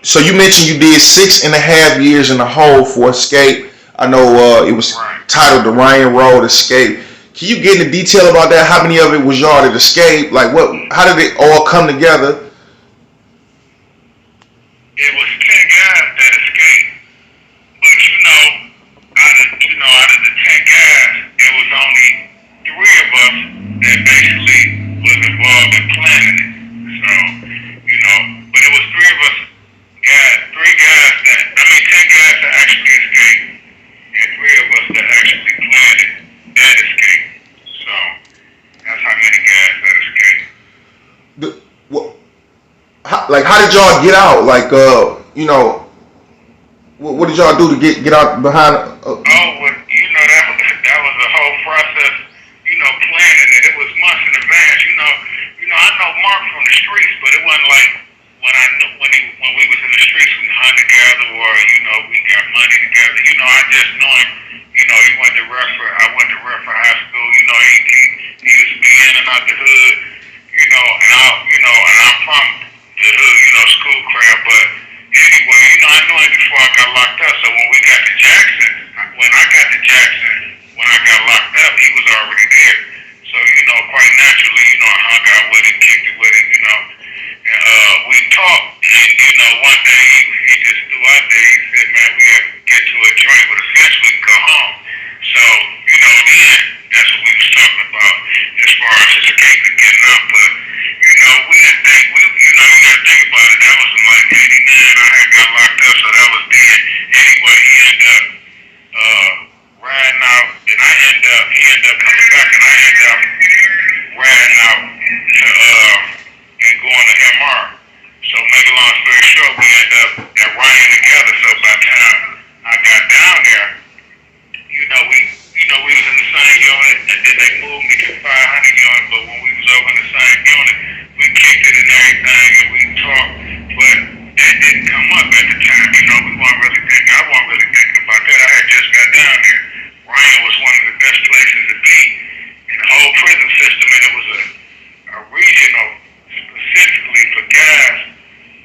So you mentioned you did 6.5 years in the hole for Escape. I know it was Right. titled the Ryan Road Escape. Can you get into detail about that? How many of it was y'all that escaped? Like what? How did it all come together? It was 10 guys that escaped, but out of the 10 guys, it was only three of us that basically was involved in planning it. So, but it was three of us, guys, three guys that, 10 guys that actually escaped, and three of us that actually planned it, that escaped. So, that's how many guys that escaped. The, what, like how did y'all get out? Like what did y'all do to get out behind? Oh, well, that was the whole process, planning it. It was months in advance. I know Mark from the streets, but it wasn't like when we was in the streets we hung together or we got money together. I just know him. He went to Redford. I went to Redford High School. He used to be in and out the hood. And I'm from the hood. School crowd, but. Anyway, I knew him before I got locked up. So when we got to Jackson, when I got locked up, he was already there. So, quite naturally, I hung out with him, kicked it with him, And we talked, and, one day he just threw out there, he said, man, we have to get to a joint, but essentially we can go home. So, then that's what we was talking about as far as escaping, getting up. But, we didn't think, you got to think about it. That was in like 89. I had got locked up, so that was then. Anyway, he ended up riding out, and he ended up coming back, and I ended up riding out to, and going to MR. So, make a long story short, we ended up at Ryan together. So, by the time I got down there, we was in the same unit, and then they moved me to 500 unit. But when we was over in the same unit, we kicked it and everything, and we talked. But that didn't come up at the time. We weren't really thinking. I wasn't really thinking about that. I had just got down there. Ryan was one of the best places to be in the whole prison system, and it was a regional specifically for guys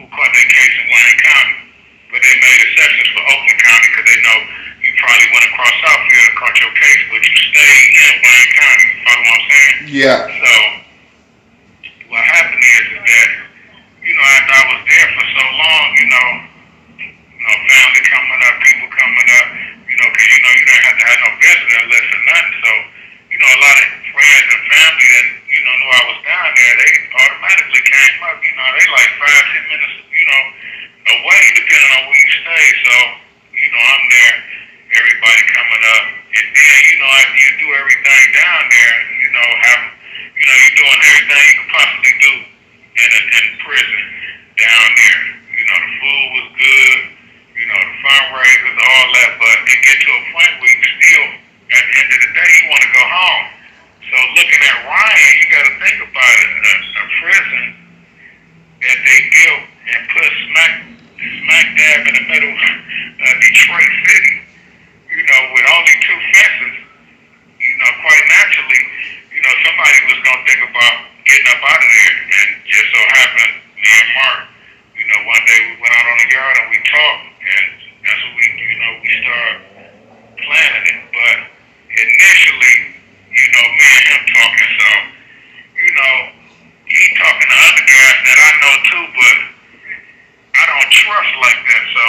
who caught their case in Wayne County. But they made exceptions for Oakland County because they know you probably went across Southfield and caught your case, but you stayed in Wayne County. You follow what I'm saying? Yeah. So what happened is that, after I was there for so long, family coming up, people coming up, because you don't have to have no visitor list or nothing. So, a lot of friends and family that, knew I was down there, they automatically came up. They like 5, 10 minutes, away, depending on where you stay. So, I'm there, everybody coming up. And then, after you do everything down there, you're doing everything you could possibly do in prison down there. The food was good, the fundraisers, all that, but it get to a point where you still, at the end of the day, you want to go home. So looking at Ryan, you got to think about it, a prison that they built and put smack dab in the middle of Detroit City, with only two fences, quite naturally, somebody was going to think about getting up out of there. And just so happened, me and Mark, one day we went out on the yard and we talked, and that's what we started planning it. But initially, me and him talking, so, he talking to other guys that I know too, but I don't trust like that. So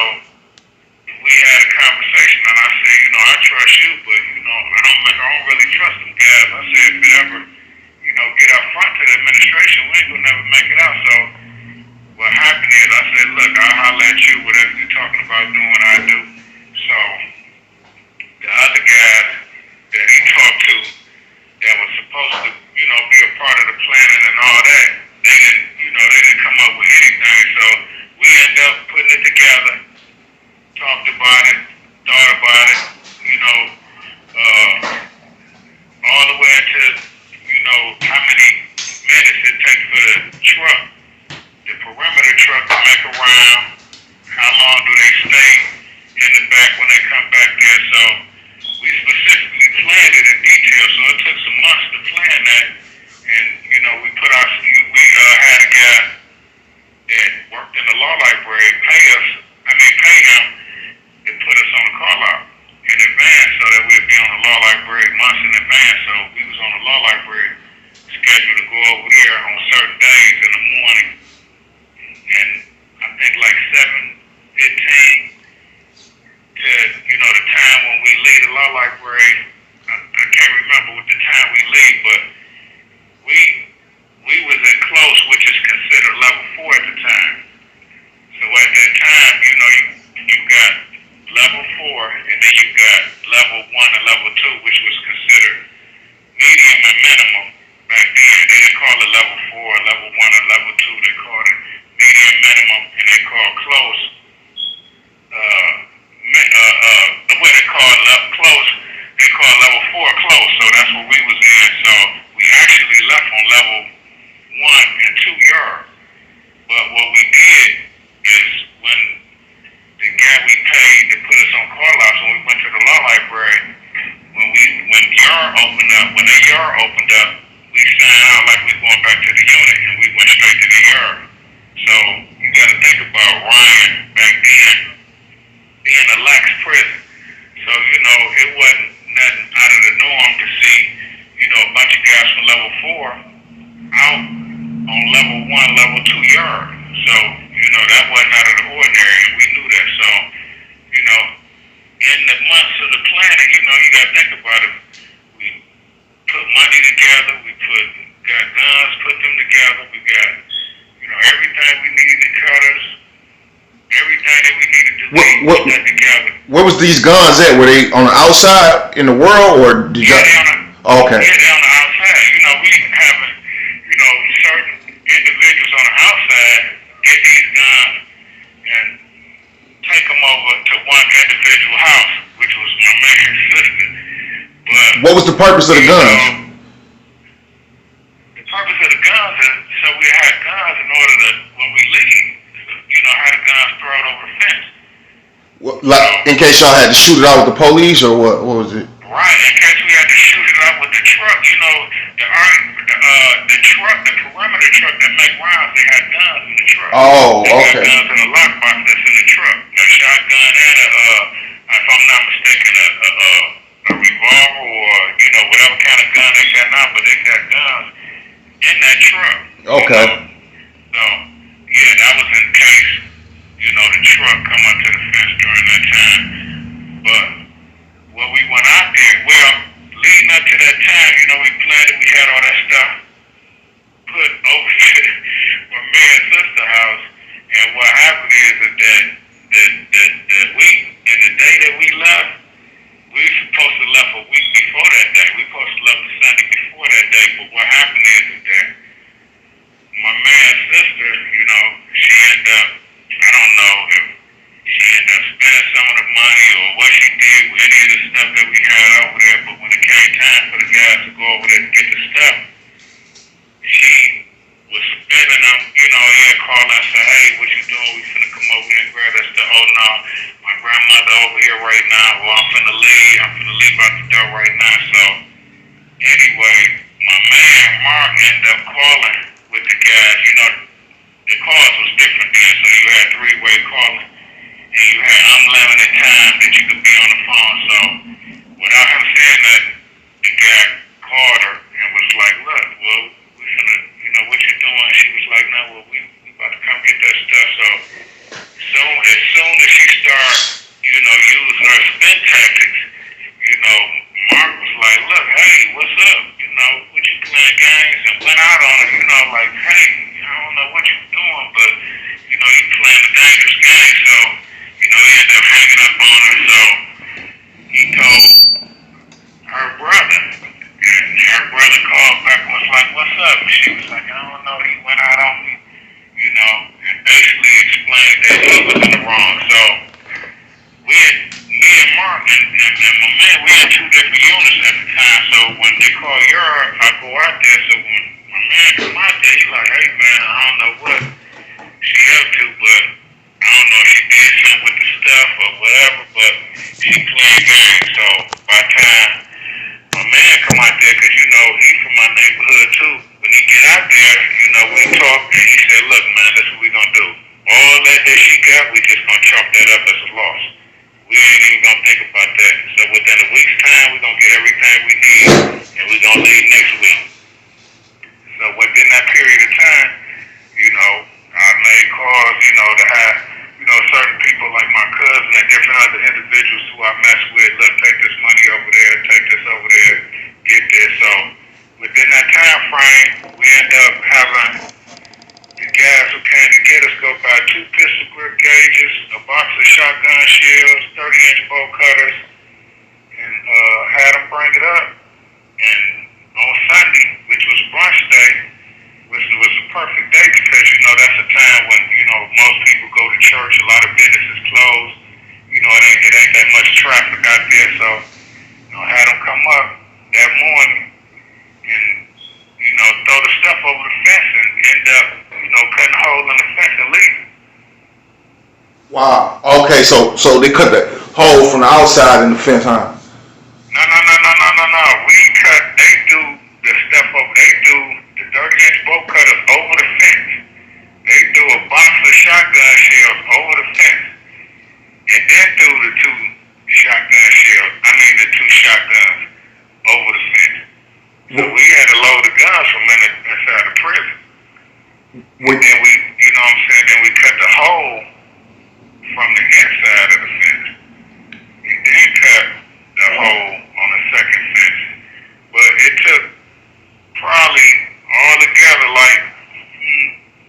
we had a conversation, and I said, I trust you, but I don't really trust them guys. I said, if it ever, get up front to the administration, we ain't gonna never make it out. So what happened is, I said, look, I'll holler at you, whatever you're talking about doing, I do. So the other guys that he talked to, that was supposed to, be a part of the planning and all that, they didn't come up with anything. So we ended up putting it together, talked about it, thought about it, all the way into, how many minutes it takes for the truck, the perimeter truck to make a round, how long do they stay in the back when they come back there. So we specifically planned it in detail, so it took some months to plan that. And, we had a guy that worked in the law library pay him to put us on the call out in advance so that we'd be on the law library months in advance. So we was on the law library scheduled to go over there on certain days in the morning. And I think like 7:15 to, the time when we leave the law library. I can't remember what the time we leave, but we was in close, which is considered level 4 at the time. So at that time, you got level 4, and then you got level 1 and level 2, which was considered medium and minimum back then. They didn't call it level 4, level 1, and level 2. They called it medium, minimum, and they called close. What they called close, they called level 4 close. So that's what we was in. So we actually left on level 1 and 2 yard. But what we did is when the guy we paid to put us on call outs, when we went to the law library, when the yard opened up, we signed out like we going back to the unit, and we went straight to the yard. So you got to think about Ryan back then being a lax prison. So it wasn't nothing out of the norm to see a bunch of guys from level 4 out on level 1, level 2 yard. So that wasn't out of the ordinary, and we knew that. So in the months of the planning, you got to think about it. We put money together. We got guns, put them together. We got everything we needed, cutters, everything that we needed to put that together. Where was these guns at? Were they on the outside in the world, or did you? Okay. Yeah, they're on the outside. We having certain individuals on the outside get these guns and take them over to one individual house, which was my man's sister. But what was the purpose of the guns? The purpose of the guns is so we had guns in order to, when we leave, have the guns thrown over the fence. In case y'all had to shoot it out with the police, or what was it? Right, in case we had to shoot it out with the truck. The truck, the perimeter truck that make rounds, they had guns in the truck. Oh, they okay. They got guns in the lockbox that's in the truck. A shotgun and if I'm not mistaken, a revolver or whatever kind of gun they got now, but they got guns in that truck. Okay. So yeah, that was in case the truck come up to the fence during that time. But when we went out there, leading up to that time, we planned it, we had all that stuff put over to my man's sister's house. And what happened is that we, in the day that we left, we were supposed to left a week before that day. We were supposed to left the Sunday before that day. But what happened is that my man's sister, she ended up, I don't know if she ended up spending some of the money or what she did with any of the stuff that we had over there. But when it came time for the guys to go over there to get the stuff, she was spending them, they'd call and say, hey, what you doing? We finna come over here and grab that stuff. Oh, no, my grandmother over here right now. Well, I'm finna leave out the door right now. So, anyway, my man, Mark, ended up calling with the guys. The calls was different then, so you had three-way calling. And you had unlimited time that you could be on the phone. So, without him saying that, the guy called her and was like, look, well, we finna, what you doing? She was like, no, well, we about to come get that stuff. So as soon as she started, using her spin tactics, Mark was like, look, hey, what's up? What you playing games? And went out on her, like, hey, I don't know what you're doing, but, you playing a dangerous game. So, he ended up hanging up on her. So he told her brother. And her brother called back and was like, what's up? And she was like, I don't know, he went out on me, and basically explained that he was in the wrong. So me and Mark and my man, we had two different units at the time. So when they call Yard, I go out there. So when my man come out there, he like, hey man, I don't know what she up to, but I don't know if she did something with the stuff or whatever, but she playing games. So by the time my man come out there, cause he from my neighborhood too. When he get out there, we talk and he said, look man, this is what we gonna do. All that, we just gonna chalk that up as a loss. We ain't even gonna think about that. So within a week's time, we're gonna get everything we need, and we're gonna leave next week. So within that period of time, I made calls, to have, certain people like my cousin and different other individuals who I mess with. Look, take this money over there, take this over there, get this. So within that time frame, we end up having the guys who came to get us go buy 2 pistol grip gauges, a box of shotgun shells, 30-inch bolt cutters, and had them bring it up. And on Sunday, which was brunch day, which was a perfect day because, that's a time when, most people go to church, a lot of businesses closed, it ain't that much traffic out there, so, had them come up that morning and, throw the stuff over the fence and end up, cutting a hole in the fence and leaving. Wow. Okay, so they cut the hole from the outside in the fence, huh? No. They do the stuff over, they do the 30-inch bolt cutters over the fence. They do a box of shotgun shells over the fence. And then do the 2 shotguns over the fence. So we had to load the guns from inside the prison. And then then we cut the hole from the inside of the fence. And then cut the hole on the second fence. But it took probably altogether like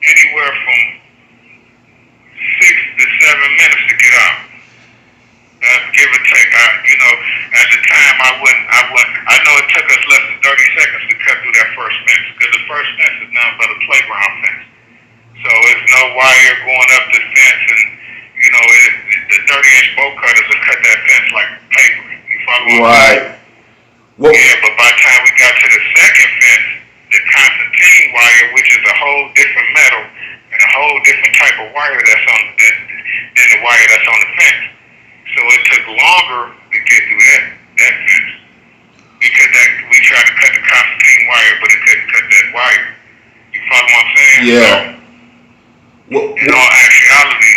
anywhere from 6 to 7 minutes to get out. Give or take. At the time I know it took us less than 30 seconds to cut through that first fence because the first fence is nothing but a playground fence. So it's no wire going up the fence and, the 30-inch bolt cutters will cut that fence like paper. You follow what I'm saying? Right. Yeah, but by the time we got to the second fence, the Constantine wire, which is a whole different metal and a whole different type of wire than the wire that's on the fence. So it took longer to get through that fence because we tried to cut the Constantine wire, but it couldn't cut that wire. You follow what I'm saying? Yeah. So, in all actuality,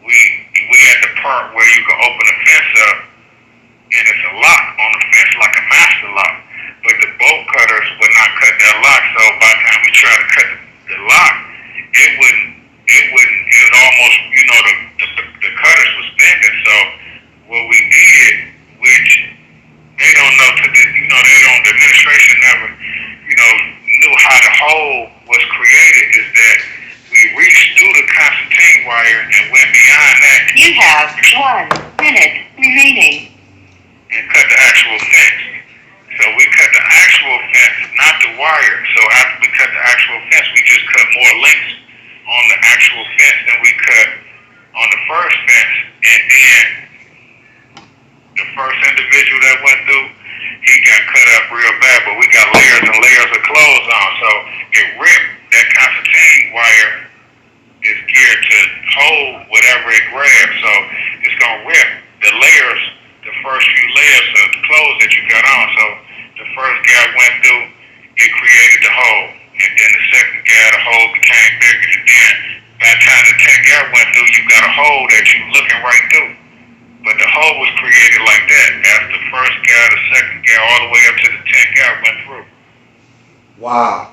we at the part where you can open the fence up and it's a lock on the fence, like a master lock. But the bolt cutters would not cut that lock. So by the time we tried to cut the lock, it would almost, the cutters was bending. So what we did, which they don't know the administration never, knew how the hole was created, is that we reached through the Constantine wire and went beyond that. You have 1 minute remaining. And cut the actual fence. So we cut the actual fence, not the wire. So after we cut the actual fence, we just cut more links on the actual fence than we cut on the first fence. And then the first individual that went through, he got cut up real bad, but we got layers and layers of clothes on. So it ripped. That Constantine wire is geared to hold whatever it grabs. So it's going to rip the layers, the first few layers of the clothes that you got on. So the first guy went through, it created the hole. And then the second guy, the hole became bigger. And then by the time the 10th guy went through, you got a hole that you looking right through. But the hole was created like that. That's the first guy, the second guy, all the way up to the 10th guy went through. Wow.